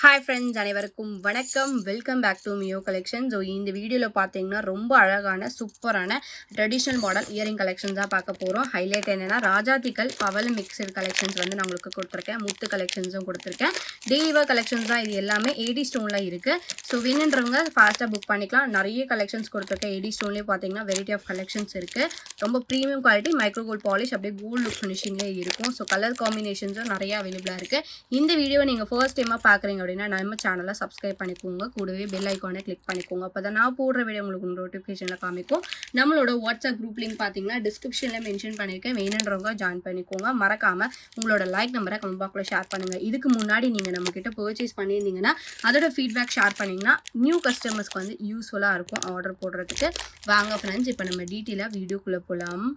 Hi friends, அனைவருக்கும் வணக்கம். Welcome back to மியோ கலெக்ஷன். ஸோ இந்த வீடியோவில் பார்த்தீங்கன்னா ரொம்ப அழகான சூப்பரான ட்ரெடிஷ்னல் மாடல் இயரிங் கலெக்ஷன்ஸ் தான் பார்க்க போகிறோம். ஹைலைட் என்னென்னா ராஜாத்திகள் பவல் மிக்சர் கலெக்ஷன்ஸ் வந்து நான் உங்களுக்கு கொடுத்துருக்கேன். முத்து கலெக்ஷன்ஸும் கொடுத்துருக்கேன். டெய்லிவா கலெக்ஷன்ஸ் தான் இது எல்லாமே. ஏடி ஸ்டோனில் இருக்குது. ஸோ வேணுன்றவங்க ஃபாஸ்ட்டாக புக் பண்ணிக்கலாம். நிறைய கலெக்ஷன்ஸ் கொடுத்துருக்கேன். ஏடி ஸ்டோன்லேயே பார்த்தீங்கன்னா வெரைட்டி ஆஃப் கலெக்ஷன்ஸ் இருக்குது. ரொம்ப premium quality micro gold polish அப்படியே கோல்டு லுக் ஃபினிஷிங்லேயே இருக்கும். ஸோ கலர் காம்பினேஷன்ஸும் நிறைய அவைலபிளாக இருக்குது. இந்த வீடியோவை நீங்கள் ஃபர்ஸ்ட் டைமாக பார்க்குறீங்க அப்படின்னா நம்ம சேனலை சப்ஸ்கிரைப் பண்ணிக்கோங்க. கூடவே பெல் ஐக்கானை கிளிக் பண்ணிக்கோங்க. அப்போ தான் நான் போடுற வீடியோ உங்களுக்கு நோட்டிஃபிகேஷனில் காமிக்கும். நம்மளோட வாட்ஸ்அப் குரூப் லிங்க் பார்த்தீங்கன்னா டிஸ்கிரிப்ஷனில் மென்ஷன் பண்ணியிருக்கேன். வேணுன்றவங்க ஜாயின் பண்ணிக்கோங்க. மறக்காமல் உங்களோட லைக் நம்பரை கமெண்ட் பாக்ஸில் ஷேர் பண்ணுங்கள். இதுக்கு முன்னாடி நீங்கள் நம்மக்கிட்ட பர்ச்சேஸ் பண்ணியிருந்தீங்கன்னா அதோட ஃபீட்பேக் ஷேர் பண்ணிங்கன்னா நியூ கஸ்டமர்ஸ்க்கு வந்து யூஸ்ஃபுல்லாக இருக்கும் ஆர்டர் போடுறதுக்கு. வாங்க ஃப்ரெண்ட்ஸ், இப்போ நம்ம டீட்டெயிலாக வீடியோக்குள்ளே போகலாம்.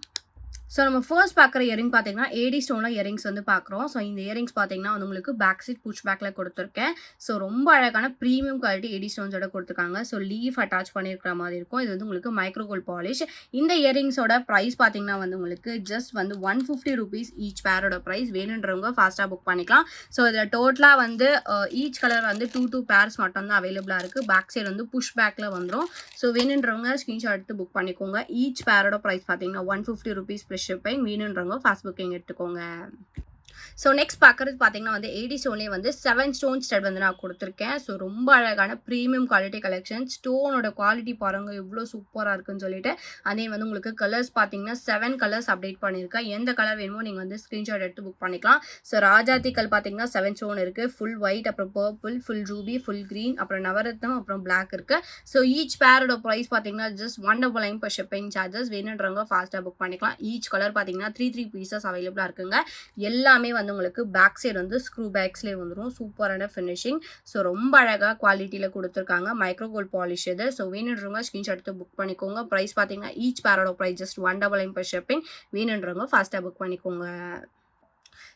ஸோ நம்ம ஃபர்ஸ்ட் பார்க்குற இயரிங் பார்த்தீங்கன்னா ஏடி ஸ்டோனில் இயரிங்ஸ் வந்து பார்க்குறோம். ஸோ இந்த இயரிங்ஸ் பார்த்தீங்கன்னா வந்து உங்களுக்கு பேக் சைட் புஷ் பேக்கில் கொடுத்துருக்கேன். ஸோ ரொம்ப அழகான ப்ரீமியம் குவாலிட்டி ஏடி ஸ்டோன்ஸோட கொடுத்துருக்காங்க. ஸோ லீஃப் அட்டாச் பண்ணியிருக்கிற மாதிரி இருக்கும். இது வந்து உங்களுக்கு மைக்ரோ கோல்ட் பாலிஷ். இந்த இயரிங்ஸோட ப்ரைஸ் பார்த்தீங்கன்னா வந்து உங்களுக்கு ஜஸ்ட் வந்து 150 rupees ஈச் பேரோட ப்ரைஸ். வேணுன்றவங்க ஃபாஸ்ட்டாக புக் பண்ணிக்கலாம். ஸோ இதில் டோட்டலாக வந்து ஈச் கலர் வந்து டூ பேர்ஸ் மட்டும் தான் அவைலபிளாக இருக்குது. பேக் சைடு வந்து புஷ் பேக்கில் வந்துடும். ஸோ வேணுன்றவங்க ஸ்க்ரீன்ஷாட் எடுத்து புக் பண்ணிக்கோங்க. ஈச் பேரோட ப்ரைஸ் பார்த்தீங்கன்னா 150 rupees ப்ளஸ் ஷிப்பிங். வேணுன்றவங்க ஃபாஸ்ட் புக்கிங் எடுத்துக்கோங்க. ஸோ நெக்ஸ்ட் பார்க்குறது பார்த்தீங்கன்னா வந்து ஏடி ஸ்டோன்லேயே வந்து 7 ஸ்டோன் ஸ்டட் வந்து நான் கொடுத்துருக்கேன். ஸோ ரொம்ப அழகான ப்ரீமியம் குவாலிட்டி கலெக்ஷன். ஸ்டோனோட குவாலிட்டி பாருங்கள் எவ்வளோ சூப்பராக இருக்குன்னு சொல்லிட்டு. அதே வந்து உங்களுக்கு கலர்ஸ் பார்த்தீங்கன்னா 7 கலர்ஸ் அப்டேட் பண்ணியிருக்கேன். எந்த கலர் வேணுமோ நீங்கள் வந்து ஸ்க்ரீன்ஷாட் எடுத்து புக் பண்ணிக்கலாம். ஸோ ராஜாத்திகள் பார்த்தீங்கன்னா 7 ஸ்டோன் இருக்குது. ஃபுல் ஒயிட், அப்புறம் purple, full Ruby, full green, அப்புறம் நவரத்னம், அப்புறம் பிளாக் இருக்குது. ஸோ ஈச் பேரோட ப்ரைஸ் பார்த்தீங்கன்னா ஜஸ்ட் 199 per shipping சார்ஜஸ். வேணுன்றவங்க ஃபாஸ்ட்டாக புக் பண்ணிக்கலாம். ஈச் கலர் பார்த்தீங்கன்னா 3 பீசஸ் அவைலபிளாக இருக்குங்க. எல்லாமே வந்து உங்களுக்கு பேக் சைடு வந்து ஸ்க்ரூ பேக்ஸ்லேயே வந்துடும். சூப்பரான ஃபினிஷிங். ஸோ ரொம்ப அழகாக குவாலிட்டியில் கொடுத்துருக்காங்க. மைக்ரோ கோல்ட் பாலிஷ் இது. ஸோ வேணுன்றவங்க ஸ்க்ரீன்ஷாட் எடுத்து புக் பண்ணிக்கோங்க. ப்ரைஸ் பார்த்தீங்கன்னா ஈச் பேரோட ப்ரைஸ் ஜஸ்ட் 199 per shipping. வேணுன்றவங்க ஃபாஸ்ட்டாக புக் பண்ணிக்கோங்க.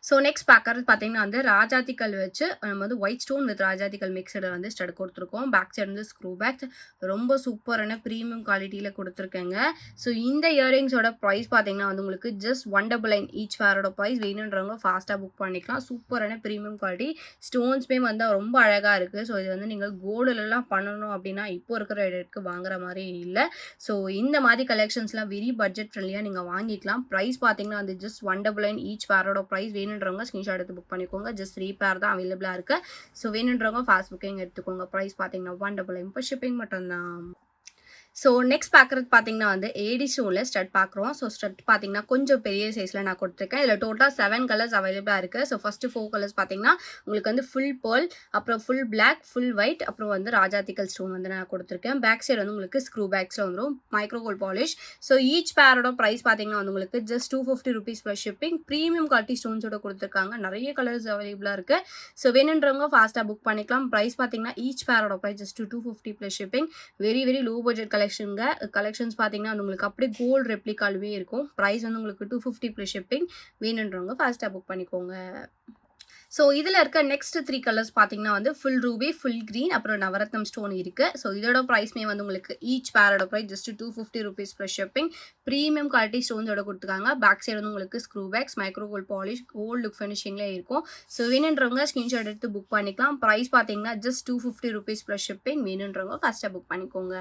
ஸோ நெக்ஸ்ட் பார்க்கறது பார்த்தீங்கன்னா வந்து ராஜாத்திகள் வச்சு நம்ம வந்து ஒயிட் ஸ்டோன் வித் ராஜாத்திகள் மிக்சடை வந்து ஸ்டட் கொடுத்துருக்கோம். பேக் சைடு வந்து ஸ்க்ரூ பேக்ஸ் ரொம்ப சூப்பரான ப்ரீமியம் குவாலிட்டியில் கொடுத்துருக்கேங்க. ஸோ இந்த இயரிங்ஸோட ப்ரைஸ் பார்த்தீங்கன்னா வந்து உங்களுக்கு ஜஸ்ட் 199 ஈச் பேரோட ப்ரைஸ். வேணுன்றவங்க ஃபாஸ்ட்டாக புக் பண்ணிக்கலாம். சூப்பரான ப்ரீமியம் குவாலிட்டி. ஸ்டோன்ஸ்மே வந்து ரொம்ப அழகாக இருக்குது. ஸோ இது வந்து நீங்கள் கோல்டுலலாம் பண்ணணும் அப்படின்னா இப்போ இருக்கிற ரேட்டுக்கு வாங்குற மாதிரி இல்லை. ஸோ இந்த மாதிரி கலெக்ஷன்ஸ்லாம் வெரி பட்ஜெட் ஃப்ரெண்ட்லியாக நீங்கள் வாங்கிக்கலாம். ப்ரைஸ் பார்த்தீங்கன்னா வந்து ஜஸ்ட் 199 ஈச் பேரோட ப்ரைஸ். வேணுன்றவங்க ஸ்க்ரீன்ஷாட் எடுத்து புக் பண்ணிக்கோங்க. ஜஸ்ட் 3 பேர் தான் அவைலபிளாக இருக்குது. ஸோ வேணுன்றவங்க ஃபாஸ்ட் புக்கிங் எடுத்துக்கோங்க. ப்ரைஸ் பார்த்தீங்கன்னா 199 per shipping மட்டும்தான். ஸோ நெக்ஸ்ட் பார்க்குறது பார்த்தீங்கன்னா வந்து ஏடி ஸ்டோனில் ஸ்டட் பார்க்குறோம். ஸோ ஸ்டட் பார்த்தீங்கன்னா கொஞ்சம் பெரிய சைஸில் நான் கொடுத்துருக்கேன். இதில் டோட்டலாக 7 கலர்ஸ் அவைலபிளாக இருக்குது. ஸோ ஃபஸ்ட்டு 4 கலர்ஸ் பார்த்தீங்கன்னா உங்களுக்கு வந்து ஃபுல் பேர்ல், அப்புறம் ஃபுல் பிளாக், ஃபுல் ஒயிட், அப்புறம் வந்து ராஜாத்திகள் ஸ்டோன் வந்து நான் கொடுத்துருக்கேன். பேக் சைடு வந்து உங்களுக்கு ஸ்க்ரூ பேக்ஸில் வந்துடும். Micro gold polish. So each பேரோட ப்ரைஸ் பார்த்தீங்கன்னா வந்து உங்களுக்கு just 250 rupees plus shipping. Premium quality ஸ்டோன்ஸோட கொடுத்துருக்காங்க. நிறைய கலர்ஸ் அவைலபிளாக இருக்குது. ஸோ வேணுன்றவங்க ஃபாஸ்ட்டாக புக் பண்ணிக்கலாம். ப்ரைஸ் பார்த்தீங்கன்னா ஈச் பேரோட price just 250 plus shipping. Very low budget collections பார்த்தீங்கன்னா உங்களுக்கு அப்படியே கோல்டு ரெப்ளிகாலுமே இருக்கும். ப்ரைஸ் வந்து உங்களுக்கு 250 ப்ளஸ் ஷிப்பிங். வேணுன்றவங்க ஃபாஸ்ட்டாக புக் பண்ணிக்கோங்க. ஸோ இதில் இருக்க நெக்ஸ்ட் 3 கலர்ஸ் பார்த்தீங்கன்னா வந்து ஃபுல் ரூபி, ஃபுல் க்ரீன், அப்புறம் நவரத்னம் ஸ்டோன் இருக்குது. ஸோ இதோட ப்ரைஸ்மே வந்து உங்களுக்கு ஈச் பேரோட price just 250 rupees plus shipping. Premium quality ஸ்டோன்ஸோட கொடுத்துருக்காங்க. பேக் சைடு வந்து உங்களுக்கு screw backs, micro gold polish, gold look ஃபினிஷிங்லேயே இருக்கும். ஸோ வேணுன்றவங்க ஸ்க்ரீன்ஷாட் எடுத்து புக் பண்ணிக்கலாம். ப்ரைஸ் பார்த்தீங்கன்னா ஜஸ்ட் 250 rupees ப்ளஸ் ஷிப்பிங். வேணுன்றவங்க ஃபாஸ்ட்டாக புக் பண்ணிக்கோங்க.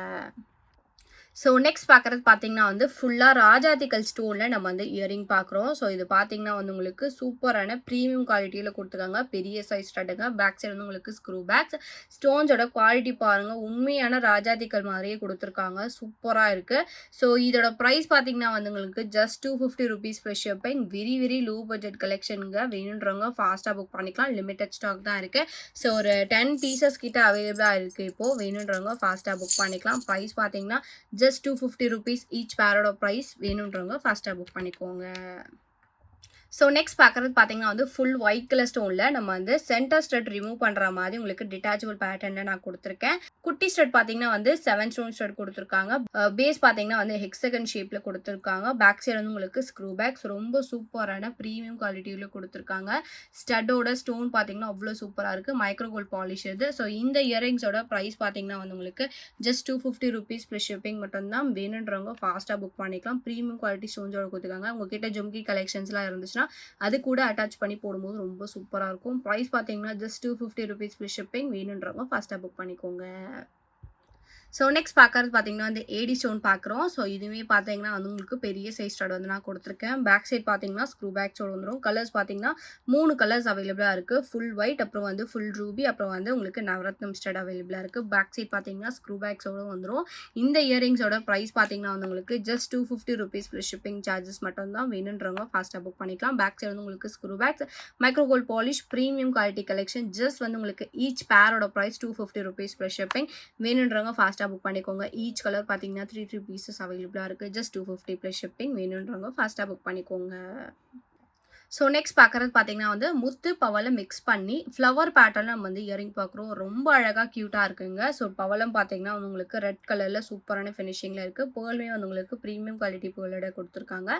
ஸோ நெக்ஸ்ட் பார்க்குறது பார்த்தீங்கன்னா வந்து ஃபுல்லாக ராஜாத்திகள் ஸ்டோனில் நம்ம வந்து இயரிங் பார்க்குறோம். ஸோ இது பார்த்தீங்கன்னா வந்து உங்களுக்கு சூப்பரான ப்ரீமியம் குவாலிட்டியில் கொடுத்துருக்காங்க. பெரிய சைஸ் ஸ்டட்டுங்க. பேக் சைடு வந்து உங்களுக்கு ஸ்க்ரூ பேக்ஸ். ஸ்டோன்ஸோட குவாலிட்டி பாருங்கள், உண்மையான ராஜாத்திகள் மாதிரியே கொடுத்துருக்காங்க. சூப்பராக இருக்குது. ஸோ இதோட ப்ரைஸ் பார்த்தீங்கன்னா வந்து உங்களுக்கு just 250 rupees plus shipping. Very low budget கலெக்ஷனுங்க. வேணுன்றவங்க ஃபாஸ்ட்டாக புக் பண்ணிக்கலாம். லிமிட்டட் ஸ்டாக் தான் இருக்குது. ஸோ ஒரு 10 பீசஸ் கிட்ட அவைலபிளாக இருக்குது இப்போது. வேணுன்றவங்க ஃபாஸ்ட்டாக புக் பண்ணிக்கலாம். ப்ரைஸ் பார்த்தீங்கன்னா ஜஸ்ட் 250 rupees ஈச் பேரோட ப்ரைஸ். வேணுன்றவங்க ஃபாஸ்ட்டாக புக் பண்ணிக்கோங்க. ஸோ நெக்ஸ்ட் பார்க்குறது பார்த்தீங்கன்னா வந்து ஃபுல் ஒயிட் கலர் ஸ்டோனில் நம்ம வந்து சென்டர் ஸ்டட் ரிமூவ் பண்ணுற மாதிரி உங்களுக்கு டிட்டாச்சபிள் பேட்டர்னில் நான் கொடுத்துருக்கேன். குட்டி ஸ்டட் பார்த்தீங்கன்னா வந்து 7 ஸ்டோன் ஸ்டட் கொடுத்துருக்காங்க. பேஸ் பார்த்தீங்கன்னா வந்து ஹெக்ஸகன் ஷேப்பில் கொடுத்துருக்காங்க. பேக் சைடு வந்து உங்களுக்கு ஸ்க்ரூ பேக்ஸ். ரொம்ப சூப்பரான ப்ரீமியம் குவாலிட்டியில் கொடுத்துருக்காங்க. ஸ்டட்டோட ஸ்டோன் பார்த்தீங்கன்னா அவ்வளோ சூப்பராக இருக்குது. மைக்ரோ கோல்ட் பாலிஷ் இது. ஸோ இந்த இயரிங்ஸோட ப்ரைஸ் பார்த்தீங்கன்னா வந்து உங்களுக்கு ஜஸ்ட் 250 rupees ப்ளஸ் ஷிப்பிங் மட்டும்தான். வேணுன்றவங்க ஃபாஸ்ட்டாக புக் பண்ணிக்கலாம். ப்ரீமியம் குவாலிட்டி ஸ்டோன்ஸோட கொடுத்துருக்காங்க. உங்ககிட்ட ஜும்கி கலெக்ஷன்ஸ்லாம் இருந்துச்சுன்னா பார்த்தீங்கன்னா அது கூட அட்டாச் பண்ணி போடும்போது ரொம்ப சூப்பராக இருக்கும். ப்ரைஸ் பார்த்தீங்கன்னா ஜஸ்ட் ₹250 ப்ளஸ் ஷிப்பிங். வேணுன்றவங்க ஃபாஸ்ட்டாக புக் பண்ணிக்கோங்க. ஸோ நெக்ஸ்ட் பார்க்கறது பார்த்தீங்கன்னா வந்து ஏடி ஸ்டோன் பார்க்குறோம். ஸோ இதுவுமே பார்த்தீங்கன்னா வந்து உங்களுக்கு பெரிய சைஸ் ஸ்டட் வந்து நான் கொடுத்துருக்கேன். பேக் சைட் பார்த்தீங்கன்னா ஸ்க்ரூ பேக் ஸ்டோன் வந்துடும். கலர்ஸ் பார்த்தீங்கன்னா 3 கலர்ஸ் அவைலபிளாக இருக்குது. ஃபுல் ஒயிட், அப்புறம் வந்து ஃபுல் ரூபி, அப்புறம் வந்து உங்களுக்கு நவரத்னம் ஸ்டட் அவைலபிளாக இருக்குது. பேக் சைட் பார்த்தீங்கன்னா ஸ்க்ரூ பேக்ஸோட வந்துடும். இந்த இயரிங்ஸோட ப்ரைஸ் பார்த்தீங்கன்னா வந்து உங்களுக்கு ஜஸ்ட் ₹250 ப்ளஸ் ஷிப்பிங் சார்ஜஸ் மட்டும் தான். வேணுன்றவங்க ஃபாஸ்ட்டாக புக் பண்ணிக்கலாம். பேக் சைடு வந்து உங்களுக்கு screw backs, micro gold polish, premium quality collection. Just வந்து உங்களுக்கு ஈச் பேரோட ப்ரைஸ் ₹250 ப்ளஸ் ஷிப்பிங். வேணுன்றவங்க ஃபாஸ்ட்டாக புக் பண்ணிக்கோங்க. ஈச் கலர் பார்த்தீங்கன்னா 3 பீசஸ் அவைலபிளாக இருக்குது. Just $250 plus shipping. வேணுன்றவங்க ஃபாஸ்ட்டாக புக் பண்ணிக்கோங்க. ஸோ நெக்ஸ்ட் பார்க்குறது பார்த்தீங்கன்னா வந்து முத்து பவளம் மிக்ஸ் பண்ணி ஃப்ளவர் பேட்டர்னில் நம்ம வந்து இயரிங் பார்க்குறோம். ரொம்ப அழகாக க்யூட்டாக இருக்குங்க. ஸோ பவளம் பார்த்தீங்கன்னா உங்களுக்கு ரெட் கலரில் சூப்பரான ஃபினிஷிங்கில் இருக்குது. பேர்லுமே வந்து உங்களுக்கு ப்ரீமியம் குவாலிட்டி பேர்லோட கொடுத்துருக்காங்க.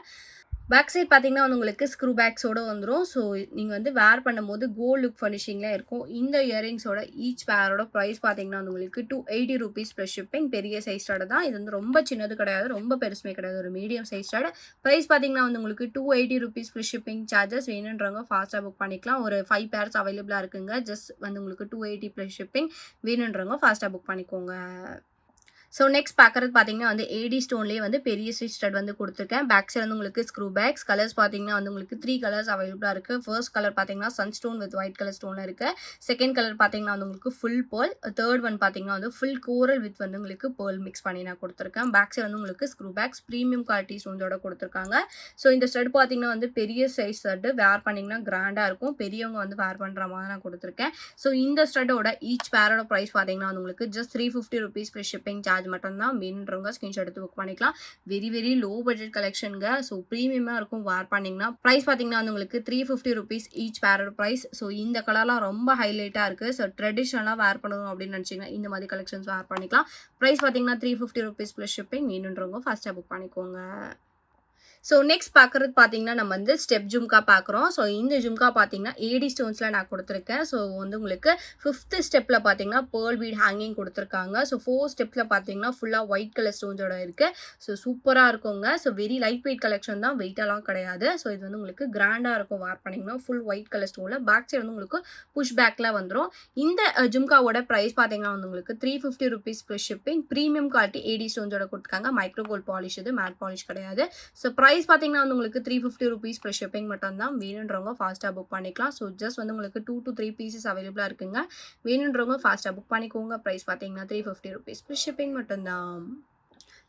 பேக் சைட் பார்த்தீங்கன்னா வந்து உங்களுக்கு ஸ்க்ரூ பேக்ஸோட வந்துடும். ஸோ நீங்கள் வந்து வேர் பண்ணும்போது கோல்ட் லுக் ஃபினிஷிங்கில் இருக்கும். இந்த இயரிங்ஸோட ஈச் பேரோட ப்ரைஸ் பார்த்தீங்கன்னா வந்து உங்களுக்கு ₹280 ப்ளஸ் ஷிப்பிங். பெரிய சைஸ் ஸ்டார்ட் தான். இது வந்து ரொம்ப சின்னது கிடையாது, ரொம்ப பெருசுமே கிடையாது, ஒரு மீடியம் சைஸ் ஸ்டார்ட். ப்ரைஸ் பார்த்தீங்கன்னா வந்து உங்களுக்கு ₹280 ப்ளஸ் ஷிப்பிங் சார்ஜஸ். வேணுன்றவங்க ஃபாஸ்ட்டாக புக் பண்ணிக்கலாம். ஒரு 5 பேர்ஸ் அவைலபிளாக இருக்குங்க. ஜஸ்ட் வந்து உங்களுக்கு $280 ப்ளஸ் ஷிப்பிங். வேணுன்றவங்க ஃபாஸ்ட்டாக புக் பண்ணிக்கோங்க. ஸோ நெக்ஸ்ட் பார்க்குறது பார்த்தீங்கன்னா வந்து ஏடி ஸ்டோன்லேயே வந்து பெரிய சைஸ் ஸ்டட் வந்து கொடுத்துருக்கேன். பேக் சைடு வந்து உங்களுக்கு ஸ்க்ரூ பேக்ஸ். கலர்ஸ் பார்த்தீங்கன்னா வந்து உங்களுக்கு 3 கலர்ஸ் அவைலபிளாக இருக்குது. ஃபர்ஸ்ட் கலர் பார்த்தீங்கன்னா sun stone with white colour ஸ்டோனில் இருக்குது. செகண்ட் கலர் பார்த்தீங்கன்னா வந்து உங்களுக்கு ஃபுல் பேர்ல். தேர்ட் ஒன் பார்த்தீங்கன்னா வந்து ஃபுல் கோரல் வித் வந்து உங்களுக்கு பேர்ல் மிக்ஸ் பண்ணி நான் கொடுத்துருக்கேன். பேக் சைடு வந்து உங்களுக்கு ஸ்க்ரூ பேக்ஸ் ப்ரீமியம் குவாலிட்டி ஸ்டோன்ஸோட கொடுத்துருக்காங்க. ஸோ இந்த ஸ்டட் பார்த்தீங்கன்னா வந்து பெரிய சைஸ் ஸ்டட். வேர் பண்ணிங்கன்னா கிராண்டாக இருக்கும். பெரியவங்க வந்து வேர் பண்ணுற மாதிரி நான் கொடுத்துருக்கேன். ஸோ இந்த ஸ்டட்டோட ஈச் பேரோட ப்ரைஸ் பார்த்தீங்கன்னா வந்து உங்களுக்கு ஜஸ்ட் ₹350 ப்ளஸ் ஷிப்பிங் சார்ஜ் மட்டும்தான். வேணுன்றவங்க ஸ்கிரீன்ஷாட் எடுத்து புக் பண்ணிக்கலாம். வெரி லோ பட்ஜெட் கலெக்ஷனுங்க. ஸோ ப்ரீமியமாக இருக்கும் வேர் பண்ணிங்கன்னா. ப்ரைஸ் பார்த்தீங்கன்னா வந்து உங்களுக்கு ₹350 ஈச் பேரோட ப்ரைஸ். ஸோ இந்த கலர்லாம் ரொம்ப ஹைலைட்டாக இருக்குது. ஸோ ட்ரெடிஷ்னலாக வேர் பண்ணணும் அப்படின்னு நினச்சிங்கன்னா இந்த மாதிரி கலெக்ஷன்ஸ் வேர் பண்ணிக்கலாம். ப்ரைஸ் பார்த்தீங்கன்னா ₹350 ப்ளஸ் ஷிப்பிங். வேணுன்றவங்க ஃபாஸ்ட்டாக புக் பண்ணிக்கோங்க. ஸோ நெக்ஸ்ட் பார்க்குறது பார்த்தீங்கன்னா நம்ம வந்து ஸ்டெப் ஜும்கா பார்க்குறோம். ஸோ இந்த ஜும்கா பார்த்தீங்கன்னா ஏடி ஸ்டோன்ஸில் நான் கொடுத்துருக்கேன். ஸோ வந்து உங்களுக்கு 5th ஸ்டெப்பில் பார்த்தீங்கன்னா பேர்ல் பீட் ஹேங்கிங் கொடுத்துருக்காங்க. ஸோ 4th ஸ்டெப்பில் பார்த்தீங்கன்னா ஃபுல்லாக ஒயிட் கலர் ஸ்டோன்ஸோட இருக்குது. ஸோ சூப்பராக இருக்குங்க. So very light weight collection தான், வெயிட்டெல்லாம் கிடையாது. ஸோ இது வந்து உங்களுக்கு கிராண்டாக இருக்கும் வேர் பண்ணிங்கன்னா. ஃபுல் ஒயிட் கலர் ஸ்டோனில் பேக் சைடு வந்து உங்களுக்கு புஷ் பேக்கில் வந்துடும். இந்த ஜும்காவோட ப்ரைஸ் பார்த்தீங்கன்னா வந்து உங்களுக்கு ₹350 plus shipping. Premium quality AD ஸ்டோன்ஸோட கொடுத்துருக்காங்க. மைக்ரோ கோல்ட் பாலிஷ், இது மேட் பாலிஷ் கிடையாது. ஸோ ப்ரைஸ் பார்த்தீங்கன்னா வந்து உங்களுக்கு ₹350 ப்ளஸ் ஷிப்பிங் மட்டும் தான். வேணுன்றவங்க ஃபாஸ்ட்டாக புக் பண்ணிக்கலாம். ஸோ ஜஸ்ட் வந்து உங்களுக்கு 2 to 3 பீசஸ் அவைலபிளாக இருக்குங்க. வேணுன்றவங்க ஃபாஸ்ட்டாக புக் பண்ணிக்கோங்க. ப்ரைஸ் பார்த்தீங்கன்னா ₹350 ப்ளஸ் ஷிப்பிங் மட்டும் தான்.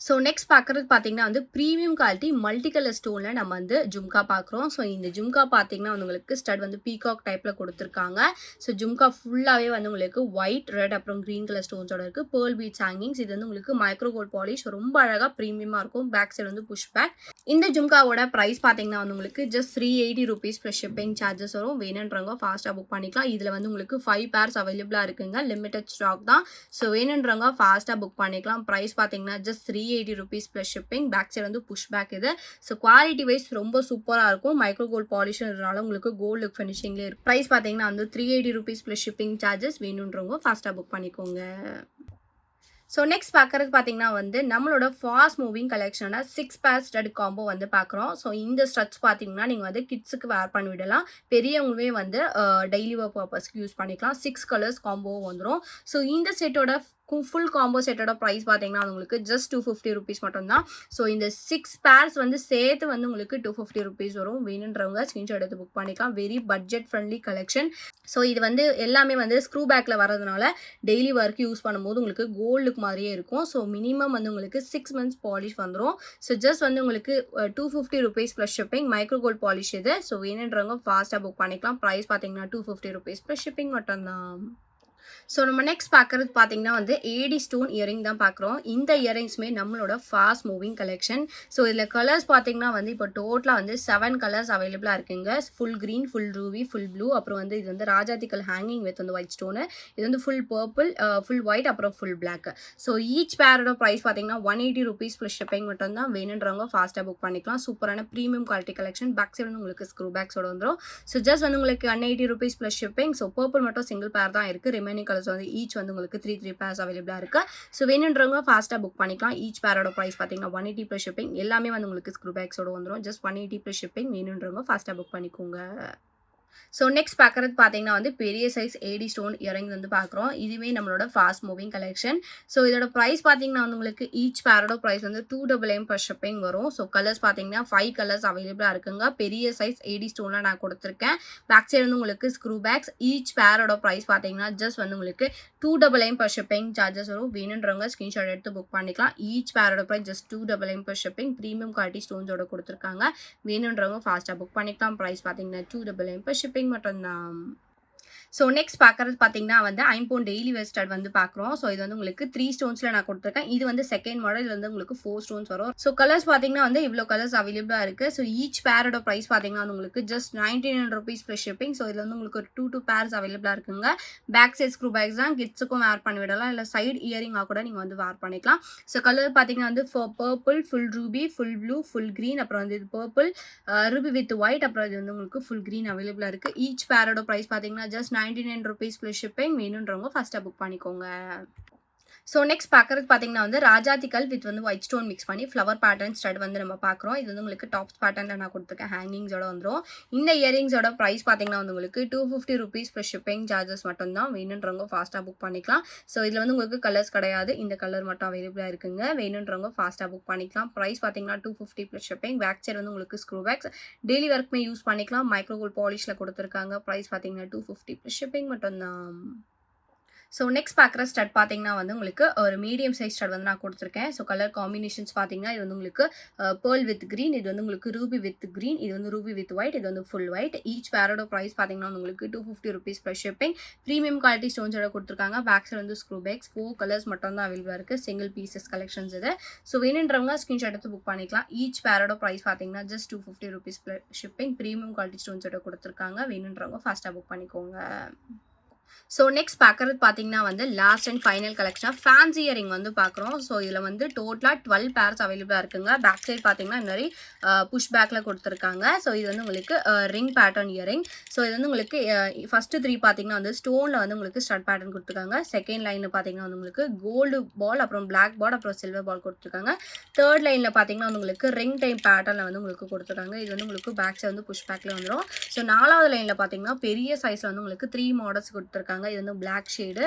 ஸோ நெக்ஸ்ட் பார்க்குறது பார்த்தீங்கன்னா வந்து ப்ரீமியம் குவாலிட்டி மல்டி கலர் ஸ்டோனில் நம்ம வந்து ஜும்கா பார்க்குறோம். ஸோ இந்த ஜும்கா பார்த்தீங்கன்னா வந்து உங்களுக்கு ஸ்டட் வந்து பீகாக் டைப்பில் கொடுத்துருக்காங்க. ஸோ ஜும்கா ஃபுல்லாகவே வந்து உங்களுக்கு ஒயிட், ரெட், அப்புறம் க்ரீன் கலர் ஸ்டோன்ஸோட இருக்குது. Pearl beads hangings. இது வந்து உங்களுக்கு மைக்ரோ கோல்ட் பாலிஷ். ரொம்ப அழகாக ப்ரீமியமாக இருக்கும். பேக் சைடு வந்து புஷ் பேக். இந்த ஜும்காவோட ப்ரைஸ் பார்த்தீங்கன்னா வந்து உங்களுக்கு ஜஸ்ட் ₹380 ப்ளஸ் ஷிப்பிங் சார்ஜஸ் வரும். வேணுன்றவங்க ஃபாஸ்ட்டாக புக் பண்ணிக்கலாம். இதில் வந்து உங்களுக்கு 5 பேர்ஸ் அவைலபிளாக இருக்குங்க. லிமிடெட் ஸ்டாக் தான். ஸோ வேணுன்றவங்க ஃபாஸ்ட்டாக புக் பண்ணிக்கலாம். ப்ரைஸ் பார்த்தீங்கன்னா just ₹380 plus shipping. Back side வந்து புஷ் பேக் இது. ஸோ குவாலிட்டி வைஸ் ரொம்ப சூப்பராக இருக்கும். மைக்ரோ கோல்ட் பாலிஷ்ன்றதுனால உங்களுக்கு கோல்ட் லுக் ஃபினிஷிங்லேயே இருக்கும். ப்ரைஸ் பார்த்தீங்கன்னா வந்து ₹380 ப்ளஸ் ஷிப்பிங் சார்ஜஸ். வேணுன்றவங்க ஃபாஸ்ட்டாக புக் பண்ணிக்கோங்க. ஸோ நெக்ஸ்ட் பார்க்குறது பார்த்தீங்கன்னா வந்து நம்மளோட ஃபாஸ்ட் மூவிங் கலெக்ஷனோட 6 பேர் ஸ்டட் காம்போ வந்து பார்க்குறோம். ஸோ இந்த ஸ்டட்ஸ் பார்த்தீங்கன்னா நீங்கள் வந்து கிட்ஸுக்கு வேர் பண்ணி விடலாம். பெரியவங்களுமே வந்து டெய்லி ஒர்க் பர்பஸ்க்கு யூஸ் பண்ணிக்கலாம். 6 கலர்ஸ் காம்போ வந்துடும். ஸோ இந்த செட்டோட ஃபுல் காம்போ செட்டோட ப்ரைஸ் பார்த்தீங்கன்னா உங்களுக்கு ஜஸ்ட் ₹250 மட்டும்தான். ஸோ இந்த 6 பேர்ஸ் வந்து சேர்த்து வந்து உங்களுக்கு ₹250 வரும். வேணுன்றவங்க ஸ்க்ரீன்ஷாட் எடுத்து புக் பண்ணிக்கலாம். Very budget friendly collection. So இது வந்து எல்லாமே வந்து ஸ்க்ரூ பேக்கில் வரதுனால டெய்லி ஒர்க் யூஸ் பண்ணும்போது உங்களுக்கு கோல்ட் லுக் மாதிரியே இருக்கும். ஸோ மினிமம் வந்து உங்களுக்கு 6 months பாலிஷ் வந்துடும். ஸோ ஜஸ்ட் வந்து உங்களுக்கு ₹250 plus shipping. Micro gold polish இது. ஸோ வேணுன்றவங்க ஃபாஸ்ட்டாக புக் பண்ணிக்கலாம். ப்ரைஸ் பார்த்தீங்கன்னா ₹250 ப்ளஸ் ஷிப்பிங் மட்டும்தான். ஸோ நம்ம நெக்ஸ்ட் பார்க்குறது பார்த்தீங்கன்னா வந்து ஏடி ஸ்டோன் இயரிங் தான் பார்க்குறோம். இந்த இயரிங்ஸுமே நம்மளோட ஃபாஸ்ட் மூவிங் கலெக்ஷன். ஸோ இதில் கலர்ஸ் பார்த்தீங்கன்னா வந்து இப்போ டோட்டலாக வந்து 7 கலர்ஸ் அவைலபிளாக இருக்குங்க. Full green, full Ruby, full blue, அப்புறம் வந்து இது வந்து ராஜாத்திக்கல் ஹேங்கிங் வித் வந்து ஒயிட் ஸ்டோனு. இது வந்து ஃபுல் பர்பிள், ஃபுல் ஒயிட், அப்புறம் ஃபுல் பிளாக். ஸோ ஈச் பேரோட ப்ரைஸ் பார்த்தீங்கன்னா ₹180 ப்ளஸ் ஷிப்பிங் மட்டும் தான். வேணுன்றவங்க ஃபாஸ்ட்டாக புக் பண்ணிக்கலாம். சூப்பரான premium quality collection. Back side வந்து உங்களுக்கு ஸ்க்ரூ பேக்ஸோட வந்துடும். ஸோ ஜஸ்ட் வந்து உங்களுக்கு ₹180 ப்ளஸ் ஷிப்பிங். ஸோ பர்பிள் மட்டும் சிங்கிள் பேர் தான் இருக்குது. ரிமைனிங் ரிமைனிங் கலர்ஸ் வந்து ஈச் வந்து உங்களுக்கு 3 பேர்ஸ் அவைலபிளாக இருக்குது. ஸோ வேணுன்றவங்க ஃபாஸ்ட்டாக புக் பண்ணிக்கலாம். ஈச் பேரோட ப்ரைஸ் பார்த்தீங்கன்னா 180 + ஷிப்பிங். எல்லாமே வந்து உங்களுக்கு ஸ்க்ரூ பேக்ஸோட வந்துடும். Just 180 + shipping. வேணுன்றவங்க ஃபாஸ்ட்டாக புக் பண்ணிக்கோங்க. ஸோ நெக்ஸ்ட் பார்க்குறது பார்த்தீங்கன்னா வந்து பெரிய சைஸ் ஏடி ஸ்டோன் இயரிங் வந்து பார்க்குறோம். இதுவே நம்மளோட ஃபாஸ்ட் மூவிங் கலெக்ஷன். ஸோ இதோட ப்ரைஸ் பார்த்தீங்கன்னா வந்து உங்களுக்கு ஈச் பேரோட ப்ரைஸ் வந்து 299 per ஷிப்பிங் வரும். ஸோ கலர்ஸ் பார்த்தீங்கன்னா 5 கலர்ஸ் அவைலபிளாக இருக்குங்க. பெரிய சைஸ் ஏடி ஸ்டோனில் நான் கொடுத்துருக்கேன். பேக் சைடு வந்து உங்களுக்கு ஸ்க்ரூ பேக்ஸ். ஈச் பேரோட ப்ரைஸ் பார்த்தீங்கன்னா ஜஸ்ட் வந்து உங்களுக்கு 299 per ஷிப்பிங் சார்ஜஸ் வரும். வேணுன்றவங்க ஸ்க்ரீன்ஷாட் எடுத்து புக் பண்ணிக்கலாம். ஈச் பேரோட price just 299 per shipping. Premium quality ஸ்டோன்ஸோட கொடுத்துருக்காங்க. வேணுன்றவங்க ஃபாஸ்ட்டாக புக் பண்ணிக்கலாம். ப்ரைஸ் பார்த்தீங்கன்னா 299 per ஷிப்பிங் மட்டும்தான். ஸோ நெக்ஸ்ட் பார்க்குறது பார்த்தீங்கன்னா வந்து ஐம்பவுண்ட் டெய்லி வேர் ஸ்டட் வந்து பார்க்குறோம். ஸோ இது வந்து உங்களுக்கு 3 ஸ்டோன்ஸில் நான் கொடுத்துருக்கேன். இது வந்து செகண்ட் மாடல் வந்து உங்களுக்கு 4 ஸ்டோன்ஸ் வரும். ஸோ கலர்ஸ் பார்த்தீங்கன்னா வந்து இவ்வளோ கலர்ஸ் அவைலபிளாக இருக்குது. ஸோ ஈச் பேரோட ப்ரைஸ் பார்த்தீங்கன்னா வந்து உங்களுக்கு ஜஸ்ட் 1900 rupees + ஷிப்பிங். ஸோ இதில் வந்து உங்களுக்கு ஒரு 2 பேர்ஸ் அவைலபிளாக இருக்குங்க. பேக் சைட் ஸ்க்ரூ பேக்ஸ் தான் கிட்ஸுக்கும் வேர் பண்ணி விடலாம். இல்லை சைடு இயரிங்காக கூட நீங்கள் வந்து வேர் பண்ணிக்கலாம். ஸோ கலர் பார்த்தீங்கன்னா வந்து purple, full Ruby, full blue, full green, அப்புறம் வந்து இது பர்பிள், ரூபி வித் ஒயிட், அப்புறம் இது வந்து உங்களுக்கு ஃபுல் க்ரீன் அவைலபிளாக இருக்குது. ஈச் பேரோட ப்ரைஸ் பார்த்தீங்கன்னா ஜஸ்ட் 99 rupees + ஷிப்பிங். வேணுன்றவங்க ஃபஸ்ட்டாக புக் பண்ணிக்கோங்க. ஸோ நெக்ஸ்ட் பார்க்குறது பார்த்தீங்கன்னா வந்து ராஜாத்திக்கல் வித் வந்து ஒயிட் ஸ்டோன் மிக்ஸ் பண்ணி ஃப்ளவர் பேட்டர்ன் ஸ்டட் வந்து நம்ம பார்க்குறோம். இது வந்து உங்களுக்கு டாப்ஸ் பேட்டர்னில் நான் கொடுத்துருக்கேன். ஹேங்கிங்ஸோட வந்துடும். இந்த இயரிங்ஸோட ப்ரைஸ் பார்த்தீங்கன்னா வந்து உங்களுக்கு 250 rupees + ஷிப்பிங் சார்ஜஸ் மட்டும்தான். வேணுன்றவங்க ஃபாஸ்ட்டாக புக் பண்ணிக்கலாம். ஸோ இதில் வந்து உங்களுக்கு கலர்ஸ் கிடையாது. இந்த கலர் மட்டும் அவைலபிளாக இருக்குங்க. வேணுன்றவங்க ஃபாஸ்ட்டாக புக் பண்ணிக்கலாம். ப்ரைஸ் பார்த்தீங்கன்னா 250 + ஷிப்பிங். பேக் சைடு வந்து உங்களுக்கு ஸ்க்ரூ பேக்ஸ். டெய்லி ஒர்க்குமே யூஸ் பண்ணிக்கலாம். மைக்ரோகோல்ட் பாலிஷில் கொடுத்துருக்காங்க. ப்ரைஸ் பார்த்தீங்கன்னா 250 + ஷிப்பிங் மட்டும்தான். ஸோ நெக்ஸ்ட் பார்க்குற ஸ்டட் பார்த்தீங்கன்னா வந்து உங்களுக்கு ஒரு மீடியம் சைஸ் ஸ்டட் வந்து நான் கொடுத்துருக்கேன். ஸோ கலர் காம்பினேஷன்ஸ் பார்த்தீங்கன்னா இது வந்து உங்களுக்கு பேர்ல் வித் க்ரீன், இது வந்து உங்களுக்கு ரூபி வித் க்ரீன், இது வந்து ரூபி வித் ஒயிட், இது வந்து ஃபுல் ஒயிட். ஈச் பேரோட ப்ரைஸ் பார்த்தீங்கன்னா உங்களுக்கு 250 rupees + ஷிப்பிங். ப்ரீமியம் குவாலிட்டி ஸ்டோன்ஸோட கொடுத்துருக்காங்க. பேக் சைடு வந்து ஸ்க்ரூ பேக்ஸ். 4 கலர்ஸ் மட்டும் தான் அவைலபிளாக இருக்குது. சிங்கிள் பீசஸ் கலெக்ஷன்ஸ் இது. ஸோ வேணுன்றவங்க ஸ்க்ரீன்ஷாட் எடுத்து புக் பண்ணிக்கலாம். ஈச் பேரோட ப்ரைஸ் பார்த்தீங்கன்னா just 250 rupees + shipping. Premium quality ஸ்டோன்ஸோட கொடுத்துருக்காங்க. வேணுன்றவங்க ஃபாஸ்ட்டாக புக் பண்ணிக்கோங்க. ஸோ நெக்ஸ்ட் பார்க்குறது பார்த்தீங்கன்னா வந்து லாஸ்ட் அண்ட் ஃபைனல் கலெக்ஷனாக ஃபேன்சி இயரிங் வந்து பார்க்குறோம். ஸோ இதில் வந்து டோட்டலாக 12 பேர்ஸ் அவைலபிளாக இருக்குங்க. பேக் சைட் பார்த்தீங்கன்னா இந்த மாதிரி புஷ் பேக்கில் கொடுத்துருக்காங்க. ஸோ இது வந்து உங்களுக்கு ரிங் பேட்டர்ன் இயரிங். ஸோ இது வந்து உங்களுக்கு ஃபஸ்ட்டு 3 பார்த்தீங்கன்னா வந்து ஸ்டோனில் வந்து உங்களுக்கு ஸ்டட் பேட்டர்ன் கொடுத்துருக்காங்க. செகண்ட் லைனில் பார்த்தீங்கன்னா வந்து உங்களுக்கு கோல்டு பால், அப்புறம் பிளாக் பால், அப்புறம் சில்வர் பால் கொடுத்துருக்காங்க. தேர்ட் லைனில் பார்த்தீங்கன்னா வந்து உங்களுக்கு ரிங் டைப் பேட்டர்னில் வந்து உங்களுக்கு கொடுத்துருக்காங்க. இது வந்து உங்களுக்கு பேக் சைடு வந்து புஷ் பேக்கில் வந்துடும். ஸோ 4வது லைனில் பார்த்தீங்கன்னா பெரிய சைஸில் வந்து உங்களுக்கு 3 மாடல்ஸ் கொடுத்துருக்காங்க. இது வந்து பிளாக் ஷேடு,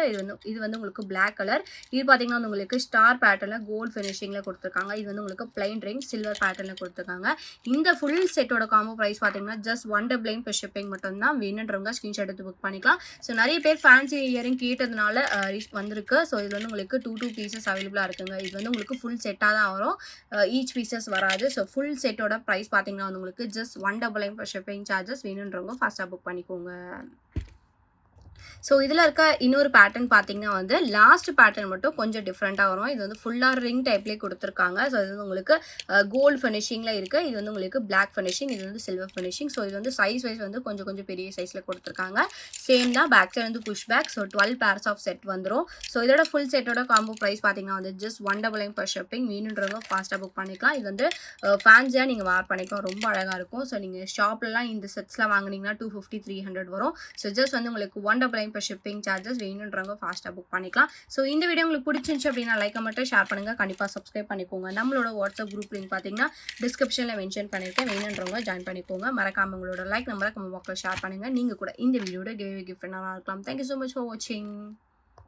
இது வந்து உங்களுக்கு பிளாக் கலர். இது பார்த்தீங்கன்னா வந்து உங்களுக்கு ஸ்டார் பேட்டர்னில் கோல்ட் ஃபினிஷிங்கில் கொடுத்துருக்காங்க. இது வந்து உங்களுக்கு பிளைன் ரிங் சில்வர் பேட்டர்னில் கொடுத்துருக்காங்க. இந்த ஃபுல் செட்டோட காம்போ ப்ரைஸ் பார்த்தீங்கன்னா ஜஸ்ட் 199 per ஷிப்பிங் மட்டும்தான். வேணுன்றவங்க ஸ்க்ரீன்ஷாட் எடுத்து புக் பண்ணிக்கலாம். ஸோ நிறைய பேர் ஃபேன்சி இயரிங் கேட்டதுனால வந்திருக்கு. ஸோ இது வந்து உங்களுக்கு 2 பீசஸ் அவைலபிளாக இருக்குங்க. இது வந்து உங்களுக்கு ஃபுல் செட்டாக தான் வரும். ஈச் பீசஸ் வராது. ஸோ ஃபுல் செட்டோட ப்ரைஸ் பார்த்தீங்கன்னா வந்து உங்களுக்கு ஜஸ்ட் 199 per ஷிப்பிங் சார்ஜஸ். வேணுன்றவங்க ஃபாஸ்ட்டாக புக் பண்ணிக்கோங்க. ஸோ இதில் இருக்க இன்னொரு பேட்டர்ன் பார்த்தீங்கன்னா வந்து லாஸ்ட் பேட்டர்ன் மட்டும் கொஞ்சம் டிஃப்ரெண்ட்டாக வரும். இது வந்து ஃபுல்லாக ரிங் டைப்லேயே கொடுத்துருக்காங்க. ஸோ இது வந்து உங்களுக்கு கோல்டு ஃபினிஷிங்கில் இருக்குது. இது வந்து உங்களுக்கு பிளாக் ஃபினிஷிங், இது வந்து சில்வர் ஃபினிஷிங். ஸோ இது வந்து சைஸ் வைஸ் வந்து கொஞ்சம் பெரிய சைஸில் கொடுத்துருக்காங்க. சேம் தான். பேக் சைடு வந்து push back. So 12 pairs of set வந்துடும். ஸோ இதோட ஃபுல் செட்டோட காம்போ ப்ரைஸ் பார்த்தீங்கன்னா வந்து ஜஸ்ட் 199 per ஷிப்பிங். வேணுன்றவங்க ஃபாஸ்ட்டாக புக் பண்ணிக்கலாம். இது வந்து ஃபேன்ஸியாக நீங்கள் வேர் பண்ணிக்கலாம். ரொம்ப அழகாக இருக்கும். ஸோ நீங்கள் ஷாப்லலாம் இந்த செட்ஸ்லாம் வாங்கினீங்கன்னா 250, 300 வரும். ஸோ ஜஸ்ட் வந்து உங்களுக்கு 199 per ஷிப்பிங் சார்ஜஸ். வேணுன்றவங்க ஃபாஸ்ட்டாக புக் பண்ணிக்கலாம். ஸோ இந்த வீடியோ உங்களுக்கு பிடிச்சிருந்துச்சு அப்படின்னா லைக் மட்டும் ஷேர் பண்ணுங்கள். கண்டிப்பாக சப்ஸ்கிரைப் பண்ணிக்கோங்க. நம்மளோட வாட்ஸ்அப் குரூப் லிங்க் பார்த்தீங்கன்னா டிஸ்கிரிப்ஷனில் மென்ஷன் பண்ணியிருக்கேன். வேணுன்றவங்க ஜாயின் பண்ணிக்கோங்க. மறக்காம உங்களோட லைக் நம்பரை கமெண்ட் பாக்ஸில் ஷேர் பண்ணுங்கள். நீங்கள் கூட இந்த வீடியோட கிஃப்ட் நல்லா இருக்கலாம். தேங்க்யூ ஸோ மச் ஃபார் வாட்சிங்.